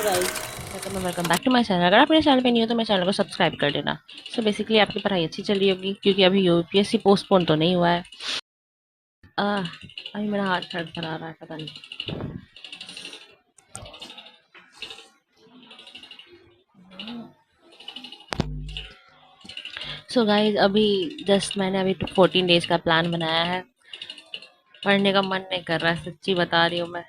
Hello guys, welcome back to my channel. अगर आप मेरे चैनल पे नहीं हो तो मेरे चैनल को सब्सक्राइब कर देना। सो बेसिकली आपकी पढ़ाई अच्छी चल रही होगी क्योंकि अभी यूपीएससी पोस्टपोन तो नहीं हुआ है। अभी मेरा हाथ थरथरा रहा है, पता नहीं। सो गाइस, अभी जस्ट मैंने अभी 14 डेज का प्लान बनाया है। पढ़ने का मन नहीं कर रहा है, सच्ची बता रही हूँ मैं।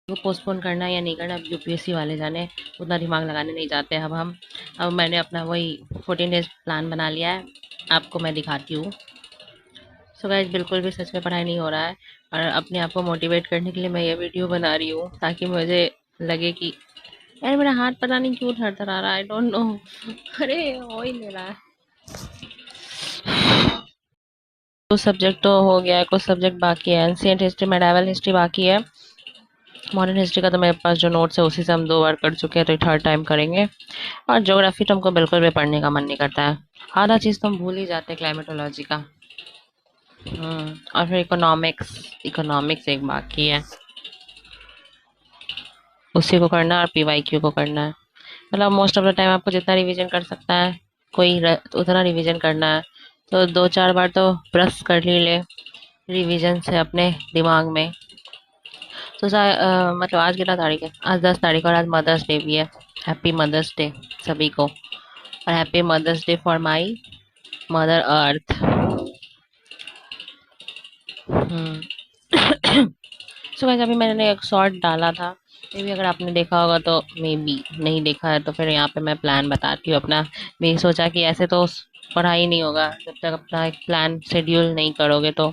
वो पोस्टपोन करना है या नहीं करना, अब यूपीएससी वाले जाने। उतना दिमाग लगाने नहीं जाते हम। अब मैंने अपना वही 14 डेज प्लान बना लिया है, आपको मैं दिखाती हूँ। सो गाइस, बिल्कुल भी सच में पढ़ाई नहीं हो रहा है और अपने आप को मोटिवेट करने के लिए मैं ये वीडियो बना रही हूँ ताकि मुझे लगे कि यार मेरा हाथ पता नहीं क्यों थरथरा रहा है, आई डोंट नो। अरे हो ही नहीं रहा है। कुछ सब्जेक्ट तो हो गया है, कुछ सब्जेक्ट बाकी है। एंशिएंट हिस्ट्री, मेडावल हिस्ट्री बाकी है। मॉडर्न हिस्ट्री का तो मेरे पास जो नोट्स है उसी से हम 2 बार कर चुके हैं, तो थर्ड टाइम करेंगे। और ज्योग्राफी तो हमको बिल्कुल भी पढ़ने का मन नहीं करता है। आधा चीज़ तो हम भूल ही जाते हैं, क्लाइमेटोलॉजी का। और फिर इकोनॉमिक्स। इकोनॉमिक्स एक बाकी है, उसी को करना है और पीवाईक्यू को करना है। मतलब मोस्ट ऑफ द टाइम आपको जितना रिवीजन कर सकता है उतना रिवीजन करना है। तो 2-4 बार तो ब्रश कर ही ले रिवीजन से अपने दिमाग में। तो मतलब आज कितना तारीख है? आज 10 तारीख और आज मदर्स डे भी है। हैप्पी मदर्स डे सभी को, और happy mother's day for my mother earth. Hmm. So guys, अभी मैंने एक शॉर्ट डाला था, मे बी अगर आपने देखा होगा तो। मे बी नहीं देखा है तो फिर यहाँ पे मैं प्लान बताती हूँ अपना। मैं सोचा कि ऐसे तो पढ़ाई नहीं होगा जब तक अपना एक प्लान शेड्यूल नहीं करोगे तो।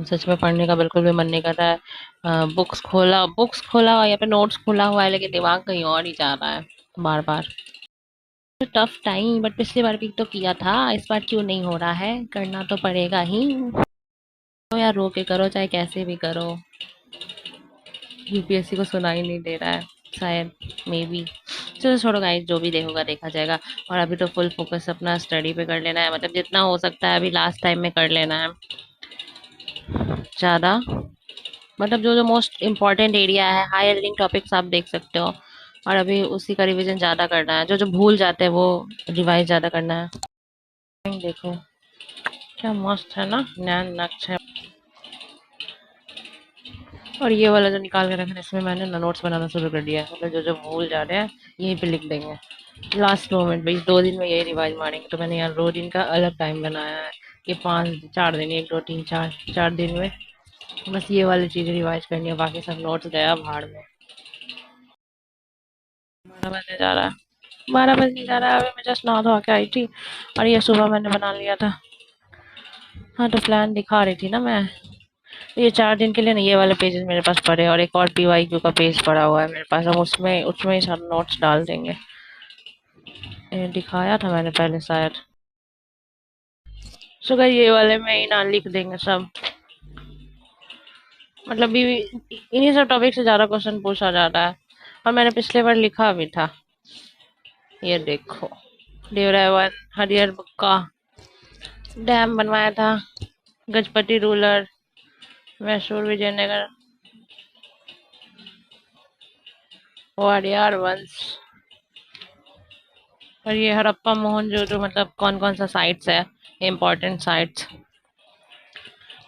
सच में पढ़ने का बिल्कुल भी मन नहीं करता है। बुक्स खोला हुआ या फिर नोट्स खोला हुआ है, लेकिन दिमाग कहीं और ही जा रहा है बार बार। टफ टाइम, बट पिछली बार भी तो किया था, इस बार क्यों नहीं हो रहा है? करना तो पड़ेगा ही। तो यार रो के करो, चाहे कैसे भी करो। यूपीएससी को सुना ही नहीं दे रहा है शायद, मे बी। चलो छोड़ो गाइस, जो भी देखोगा देखा जाएगा। और अभी तो फुल फोकस अपना स्टडी पे कर लेना है, मतलब जितना हो सकता है अभी लास्ट टाइम में कर लेना है ज़्यादा। मतलब जो जो मोस्ट इम्पॉर्टेंट एरिया है, हाई यील्डिंग टॉपिक्स आप देख सकते हो। और अभी उसी का रिवीजन ज़्यादा करना है, जो जो भूल जाते हैं वो रिवाइज ज़्यादा करना है। देखो क्या मस्त है ना, नया नक्श है। और ये वाला जो निकाल के रखना, इसमें मैंने ना नोट्स बनाना शुरू कर दिया है। मतलब जो जो भूल जा रहे हैं यहीं पे लिख देंगे लास्ट मोमेंट पे। इस 2 दिन में यही रिवाइज मारेंगे, तो मैंने यहाँ 2 दिन का अलग टाइम बनाया है। ये 5-4 दिन, 1 2 3 4 4 दिन में बस ये वाली चीज़ रिवाइज करनी है, बाकी सब नोट्स गया भाड़ में। 12 बजने जा रहा है, 12 बजने जा रहा है। अभी मैं जस्ट नहा धो के आई थी और ये सुबह मैंने बना लिया था। हाँ, तो प्लान दिखा रही थी ना मैं। ये 4 दिन के लिए ना, ये वाले पेजेस मेरे पास पड़े और एक और पीवाईक्यू का पेज पड़ा हुआ है मेरे पास। हम उसमें उसमें ही सारे नोट्स डाल देंगे। ये दिखाया था मैंने पहले शायद। सो गाइस, ये वाले में ही ना लिख देंगे सब। मतलब भी इन्हीं सब टॉपिक से ज्यादा क्वेश्चन पूछा जाता है, और मैंने पिछले बार लिखा भी था। ये देखो, देवराय हरिहर बुक्का डैम बनवाया था, गजपति रूलर, मैसूर विजयनगर, वाडियार वंश। और ये हड़प्पा मोहनजोदड़ो, मतलब कौन कौन सा साइट्स है, इम्पोर्टेंट साइट्स।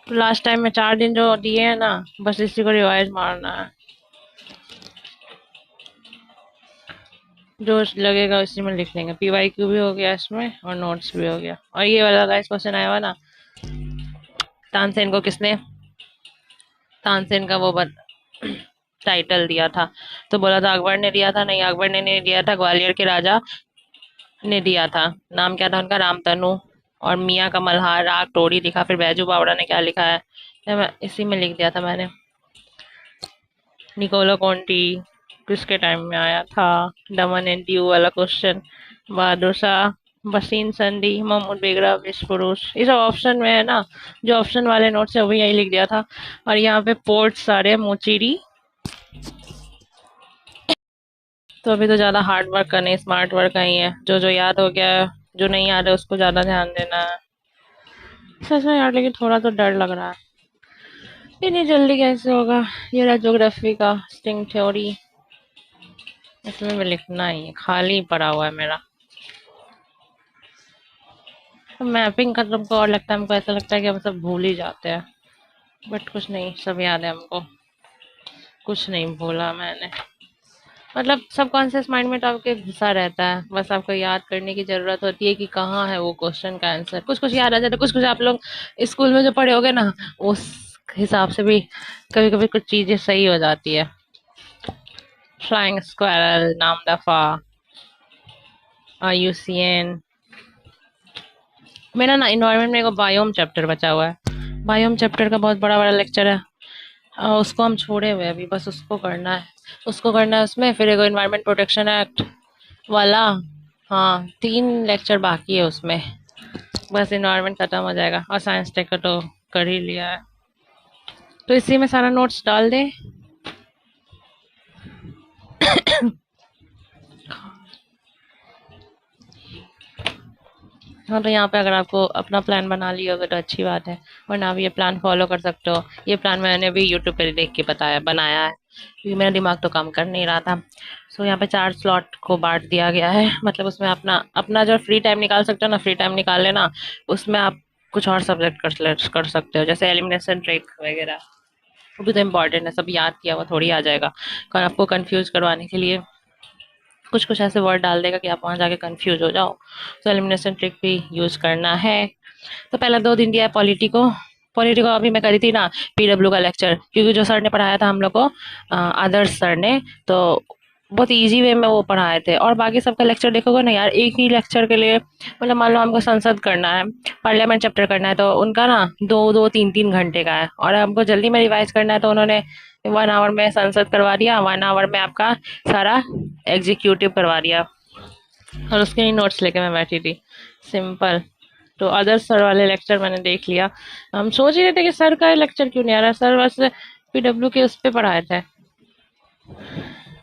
तो लास्ट टाइम में 4 दिन जो दिए हैं ना, बस इसी को रिवाइज मारना है। जो लगेगा उसी में लिख लेंगे। पीवाईक्यू भी हो गया इसमें और नोट्स भी हो गया। और ये वाला गाइस क्वेश्चन आया हुआ ना, तानसेन को किसने तानसेन का वो टाइटल दिया था? तो बोला था अकबर ने दिया था। नहीं, अकबर ने नहीं दिया था, ग्वालियर के राजा ने दिया था। नाम क्या था उनका? रामतनु। और मियाँ का मल्हार राग टोरी लिखा। फिर बैजू बावड़ा ने क्या लिखा है, ये मैं इसी में लिख दिया था मैंने। निकोलो कॉन्टी किसके टाइम में आया था? दमन एंड दीव वाला क्वेश्चन। बहादुर शाह, बसीन संधि, महमूद बेगड़ा, विश्व पुरुष। ये सब ऑप्शन में है ना, जो ऑप्शन वाले नोट्स है वही यही लिख दिया था। और यहाँ पे पोर्ट सारे मोचीरी। तो अभी तो ज्यादा हार्ड वर्क का नहीं, स्मार्ट वर्क का ही है। जो जो याद हो गया है, जो नहीं याद है उसको ज्यादा ध्यान देना है। सच में यार, लेकिन थोड़ा तो डर लग रहा है, इतनी जल्दी कैसे होगा। ये रहा ज्योग्राफी का स्ट्रिंग थ्योरी। इसमें भी लिखना ही है, खाली पड़ा हुआ है मेरा। मैपिंग का तुमको और लगता है, हमको ऐसा लगता है कि हम सब भूल ही जाते हैं, बट कुछ नहीं, सब याद है हमको। कुछ नहीं भूला मैंने। मतलब सबकॉन्शियस माइंड में तो आपके घुसा रहता है, बस आपको याद करने की जरूरत होती है कि कहाँ है वो क्वेश्चन का आंसर। कुछ कुछ याद आ जाता है, कुछ कुछ आप लोग स्कूल में जो पढ़े होगे ना, उस हिसाब से भी कभी कभी कुछ चीजें सही हो जाती है। फ्लाइंग स्क्वायरल, नाम दफा, IUCN। मेरा ना इन्वायरमेंट में एक बायोम चैप्टर बचा हुआ है। बायोम चैप्टर का बहुत बड़ा बड़ा लेक्चर है। उसको हम छोड़े हुए हैं अभी, बस उसको करना है। उसको करना है उसमें, फिर एक इन्वायरमेंट प्रोटेक्शन एक्ट वाला। हाँ, 3 लेक्चर बाकी है उसमें। बस इन्वायरमेंट खत्म हो जाएगा, और साइंस टेक का तो कर ही लिया है। तो इसी में सारा नोट्स डाल दे। हाँ, तो यहाँ पे अगर आपको अपना प्लान बना लिया होगा तो अच्छी बात है, वरना आप ये प्लान फॉलो कर सकते हो। ये प्लान मैंने भी यूट्यूब पे देख के बनाया है, क्योंकि मेरा दिमाग तो काम कर नहीं रहा था। सो यहाँ पे 4 स्लॉट को बांट दिया गया है, मतलब उसमें अपना अपना जो फ्री टाइम निकाल सकते हो ना, फ्री टाइम निकाल लेना। उसमें आप कुछ और सब्जेक्ट कर सकते हो, जैसे एलिमिनेशन ट्रिक वगैरह। वो भी तो इम्पोर्टेंट है, सब याद किया हुआ थोड़ी आ जाएगा। आपको कंफ्यूज करवाने के लिए कुछ कुछ ऐसे वर्ड डाल देगा कि आप वहां जाके कंफ्यूज हो जाओ। तो एलिमिनेशन ट्रिक भी यूज करना है। तो पहला 2 दिन दिया है पॉलिटिको। पॉलिटिको अभी मैं करी थी ना, PW का लेक्चर, क्योंकि जो सर ने पढ़ाया था हम लोग को, आदर्श सर ने, तो बहुत इजी वे में वो पढ़ाए थे। और बाकी सबका लेक्चर देखोगे ना यार, एक ही लेक्चर के लिए, मतलब मान लो हमको संसद करना है, पार्लियामेंट चैप्टर करना है, तो उनका ना 2-2 3-3 घंटे का है। और हमको जल्दी में रिवाइज करना है, तो उन्होंने 1 आवर में संसद करवा दिया, 1 आवर में आपका सारा एग्जीक्यूटिव करवा दिया। और उसके ही नोट्स लेके मैं बैठी थी, सिंपल। तो अदर सर वाले लेक्चर मैंने देख लिया। हम सोच ही रहे थे कि सर का लेक्चर क्यों नहीं आ रहा, सर बस PW के उस पे पढ़ाए थे,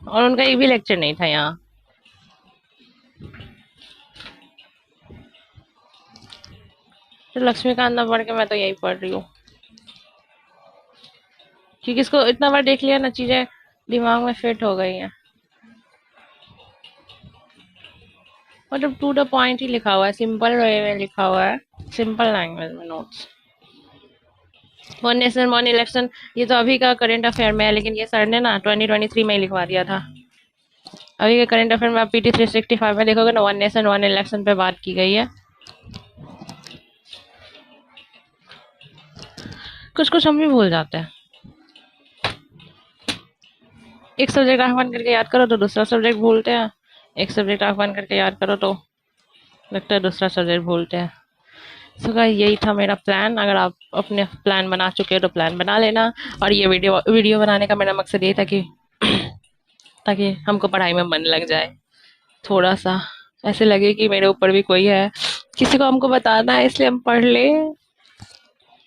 और उनका एक भी लेक्चर नहीं था यहाँ। तो लक्ष्मीकांत ना पढ़ के मैं तो यही पढ़ रही हूँ, क्योंकि इसको इतना बार देख लिया ना, चीजें दिमाग में फिट हो गई हैं। मतलब टू द पॉइंट ही लिखा हुआ है, सिंपल वे में लिखा हुआ है, सिंपल लैंग्वेज में notes. One nation one election, ये तो अभी का करंट अफेयर में है, लेकिन ये सर ने ना 2023 में ही लिखवा दिया था। अभी के करंट अफेयर में आप PT 365 में देखोगे ना, वन नेशन वन इलेक्शन पे बात की गई है। कुछ कुछ हम भी भूल जाते हैं। एक सब्जेक्ट आंख बंद करके याद करो तो दूसरा सब्जेक्ट भूलते हैं, एक सब्जेक्ट आंख बंद करके याद करो तो लगता है दूसरा सब्जेक्ट भूलते हैं। सो गाइस, यही था मेरा प्लान। अगर आप अपने प्लान बना चुके हो तो प्लान बना लेना। और ये वीडियो बनाने का मेरा मकसद ये था कि ताकि हमको पढ़ाई में मन लग जाए, थोड़ा सा ऐसे लगे कि मेरे ऊपर भी कोई है, किसी को हमको बताना है, इसलिए हम पढ़ ले।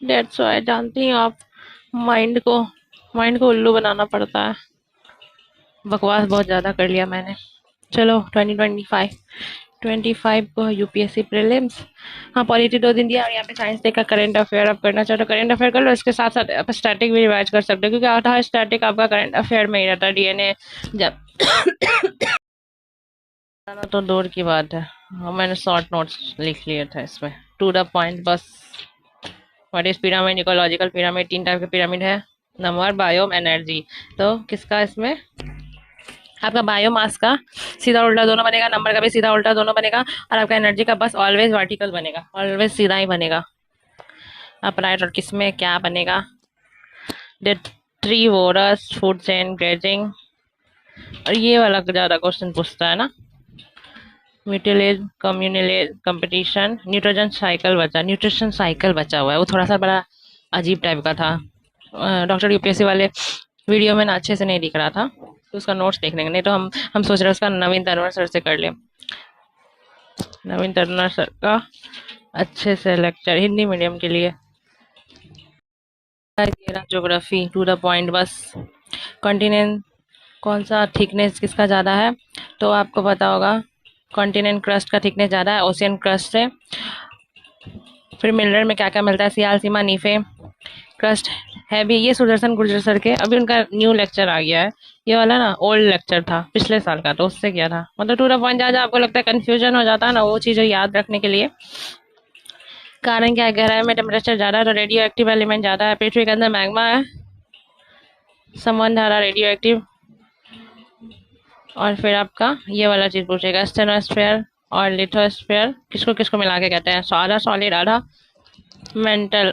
डेट्स व्हाई, जानती हैं आप, माइंड को माइंड को उल्लू बनाना पड़ता है। बकवास बहुत ज़्यादा कर लिया मैंने। चलो, 2025 को UPSC प्रीलिम्स। हाँ, पॉलिटी 2 दिन दिया, और यहाँ पे साइंस डे का करंट अफेयर आप करना चाहो तो करंट अफेयर कर लो। इसके साथ साथ आप स्टैटिक भी रिवाइज कर सकते हो, क्योंकि आधा स्टैटिक आपका करंट अफेयर में ही रहता है। DNA जब जाना तो दूर की बात है। हाँ, मैंने शॉर्ट नोट्स लिख लिए थे इसमें, टू द पॉइंट बस। What is pyramid, ecological pyramid, 3 type के पिरामिड है। Number, biome, energy. तो किसका इसमें, आपका बायोमास का सीधा उल्टा दोनों बनेगा, नंबर का भी सीधा उल्टा दोनों बनेगा, और आपका एनर्जी का बस ऑलवेज वर्टिकल बनेगा, ऑलवेज सीधा ही बनेगा। आप राइट, और किस में क्या बनेगा, डेट्रीवोरस, फूड चेन, ग्रेजिंग। और ये वाला ज्यादा क्वेश्चन पूछता है ना, म्यूटिलेज, कम्युनिलेज, कंपटीशन, न्यूट्रिशन साइकिल बचा हुआ है, वो थोड़ा सा बड़ा अजीब टाइप का था। डॉक्टर UPSC वाले वीडियो में ना अच्छे से नहीं दिख रहा था, तो उसका नोट्स देख लेंगे। नहीं तो हम सोच रहे हैं उसका नवीन तनवर सर से कर ले। नवीन तन्वर सर का अच्छे से लेक्चर, हिंदी मीडियम के लिए। ज्योग्राफी, टू द पॉइंट बस। कॉन्टिनेंट, कौन सा थिकनेस किसका ज़्यादा है, तो आपको पता होगा कॉन्टिनेंट क्रस्ट का थिकनेस ज़्यादा है ओशियन क्रस्ट से। फिर मिनरल में क्या क्या मिलता है, सियाल, सीमा, नीफे, ट्रस्ट है भी। ये सुदर्शन गुर्जर सर के अभी उनका न्यू लेक्चर आ गया है। ये वाला ना ओल्ड लेक्चर था पिछले साल का, तो उससे किया था। मतलब टू द पॉइंट, जहाँ जहाँ आपको लगता है कंफ्यूजन हो जाता है ना, वो चीज़ें याद रखने के लिए। कारण क्या है, गहराई में टेम्परेचर ज़्यादा है तो रेडियो एक्टिव एलिमेंट ज़्यादा है, पृथ्वी के अंदर मैग्मा है, संबंध रेडियो एक्टिव। और फिर आपका ये वाला चीज़ पूछेगा, स्टेनोस्फेयर और लिथोस्फेयर किसको किसको मिला के कहते हैं? सो आधा सॉलिड आधा मेंटल।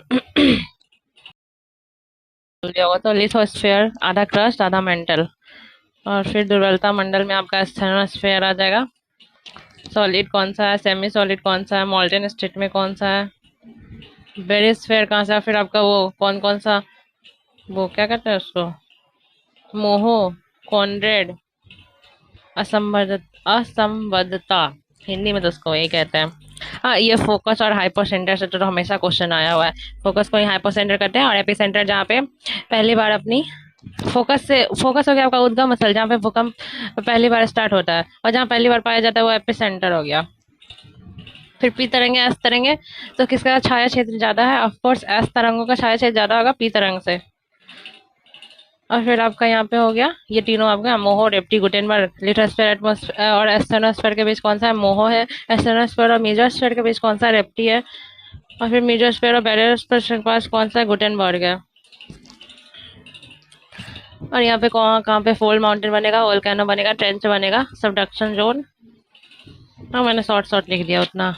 होगा तो लिथोस्फेयर आधा क्रस्ट आधा मेंटल। और फिर दुर्बलता मंडल में आपका स्टेनोस्फेयर आ जाएगा। सॉलिड कौन सा है, सेमी सॉलिड कौन सा है, मोल्टेन स्टेट में कौन सा है, बेरिस्फेयर कहाँ सा है, फिर आपका वो कौन कौन सा, वो क्या कहते हैं उसको, मोहो, कॉनरेड, असंबद्धता, हिंदी में तो उसको यही कहते हैं। हाँ, ये फोकस और हाइपर सेंटर से तो हमेशा क्वेश्चन आया हुआ है। फोकस को ही हाइपर सेंटर करते हैं और एपी सेंटर जहाँ पे पहली बार अपनी फोकस हो गया आपका उद्गम स्थल, जहाँ पे भूकंप पहली बार स्टार्ट होता है, और जहाँ पहली बार पाया जाता है वो एपी सेंटर हो गया। फिर पी तरंगे एस तरंगे, तो किसका छाया क्षेत्र ज्यादा है? ऑफकोर्स एस तरंगों का छाया क्षेत्र ज्यादा होगा पी तरंग से। और फिर आपका यहाँ पे हो गया ये तीनों आपका मोहो, रेप्टी, गुटेनबर्ग। लिथोस्फेयर एटमॉस्फेयर और एस्टेनोस्फेयर के बीच कौन सा है? मोहो है। एस्टेनोस्फेयर और मेसोस्फेयर के बीच कौन सा है? रेप्टी है। और फिर मेसोस्फेयर और बैरियरोस्फेयर के पास कौन सा है? गुटेनबर्ग है। और यहाँ पे कहाँ कहाँ पे फोल्ड माउंटेन बनेगा, वोल्केनो बनेगा, ट्रेंच बनेगा, सबडक्शन जोन। हाँ, मैंने शॉर्ट शॉर्ट लिख दिया उतना।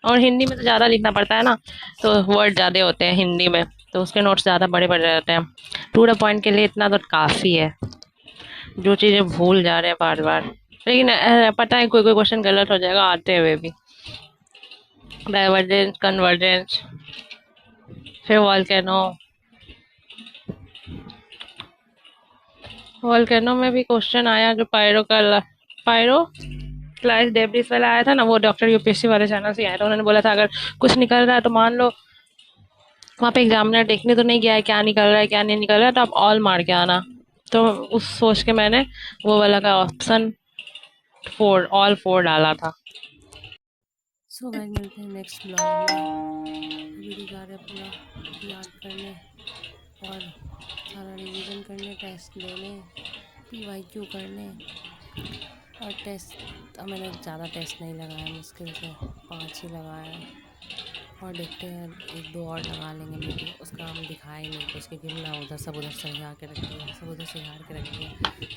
और हिंदी में तो ज़्यादा लिखना पड़ता है ना, तो वर्ड ज़्यादा होते हैं हिंदी में, तो उसके नोट्स ज़्यादा बड़े बड़े रहते हैं। टू द पॉइंट के लिए इतना तो काफ़ी है, जो चीज़ें भूल जा रहे हैं बार बार। लेकिन पता है कोई कोई क्वेश्चन गलत हो जाएगा आते हुए भी। डाइवर्जेंस, कन्वर्जेंस, फिर वॉल्केनो। वॉल्केनो में भी क्वेश्चन आया, जो पायरो क्लास डेब्रिस वाला आया था ना, वो डॉक्टर यूपीएससी वाले चैनल से आया था। उन्होंने बोला था अगर कुछ निकल रहा है तो मान लो वहाँ पे एग्जामिनर देखने तो नहीं गया है क्या निकल रहा है क्या नहीं निकल रहा है, तो आप ऑल मार के आना। तो उस सोच के मैंने वो वाला का ऑप्शन 4, ऑल 4 डाला था। सो गाइस मिलते हैं नेक्स्ट ब्लॉग में। अभी जा रहे पूरा याद करने और सारा रिवीजन करने, टेस्ट देने, पीवाईक्यू करने। और टेस्ट मैंने ज़्यादा टेस्ट नहीं लगाया, मुश्किल से 5 ही लगाया है। और देखते हैं 1-2 और लगा लेंगे मे बी। उसका हम दिखाया ही नहीं कुछ, क्योंकि मैं उधर सब उधर सरिया के रख दिया, सब उधर सरिया के रख दिया,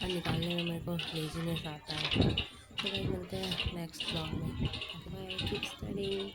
और निकालने में मेरे को लेजीनेस आता है। तो भाई मिलते हैं नेक्स्ट ब्लॉग में। Bye, keep studying.